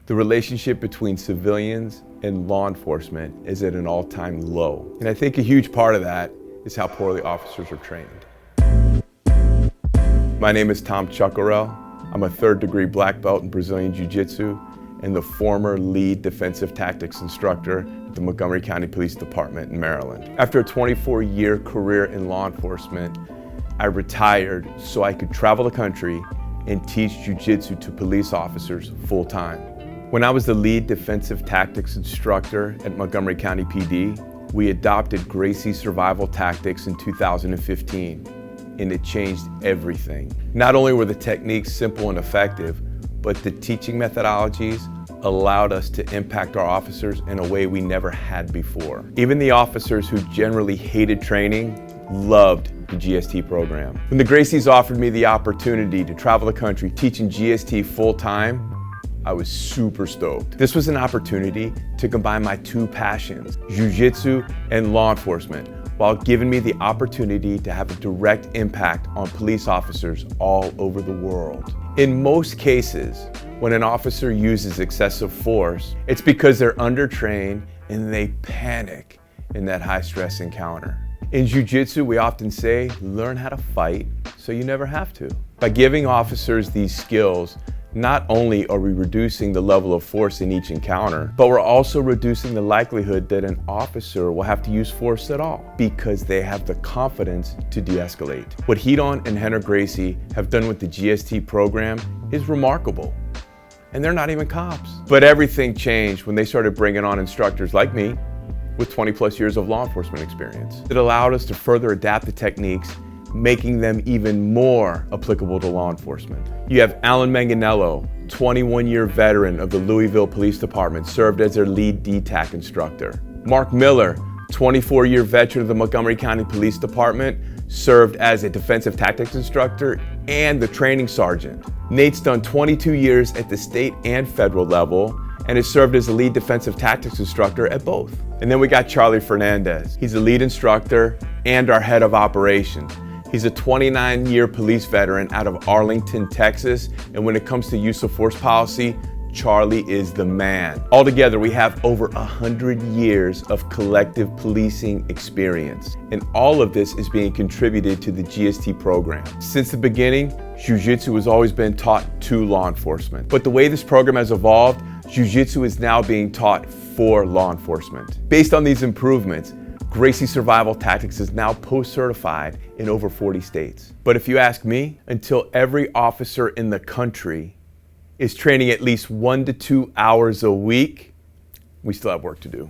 The relationship between civilians and law enforcement is at an all-time low. And I think a huge part of that is how poorly officers are trained. My name is Chuckerel. I'm a third-degree black belt in Brazilian jiu-jitsu and the former lead defensive tactics instructor at the Montgomery County Police Department in Maryland. After a 24-year career in law enforcement, I retired so I could travel the country and teach jiu-jitsu to police officers full-time. When I was the lead defensive tactics instructor at Montgomery County PD, we adopted Gracie survival tactics in 2015, and it changed everything. Not only were the techniques simple and effective, but the teaching methodologies allowed us to impact our officers in a way we never had before. Even the officers who generally hated training loved the GST program. When the Gracies offered me the opportunity to travel the country teaching GST full-time, I was super stoked. This was an opportunity to combine my two passions, jiu-jitsu and law enforcement, while giving me the opportunity to have a direct impact on police officers all over the world. In most cases, when an officer uses excessive force, it's because they're undertrained and they panic in that high-stress encounter. In jiu-jitsu, we often say, learn how to fight so you never have to. By giving officers these skills, not only are we reducing the level of force in each encounter, but we're also reducing the likelihood that an officer will have to use force at all because they have the confidence to de-escalate. What Hedon and Henner Gracie have done with the GST program is remarkable. And they're not even cops. But everything changed when they started bringing on instructors like me with 20+ years of law enforcement experience. It allowed us to further adapt the techniques, making them even more applicable to law enforcement. You have Alan Manganello, 21-year veteran of the Louisville Police Department, served as their lead DTAC instructor. Mark Miller, 24-year veteran of the Montgomery County Police Department, served as a defensive tactics instructor and the training sergeant. Nate's done 22 years at the state and federal level and has served as a lead defensive tactics instructor at both. And then we got Charlie Fernandez. He's a lead instructor and our head of operations. He's a 29-year police veteran out of Arlington, Texas, and when it comes to use of force policy, Charlie is the man. Altogether, we have over 100 years of collective policing experience, and all of this is being contributed to the GST program. Since the beginning, jiu-jitsu has always been taught to law enforcement, but the way this program has evolved, jiu-jitsu is now being taught for law enforcement. Based on these improvements, Gracie Survival Tactics is now post-certified in over 40 states. But if you ask me, until every officer in the country is training at least 1 to 2 hours a week, we still have work to do.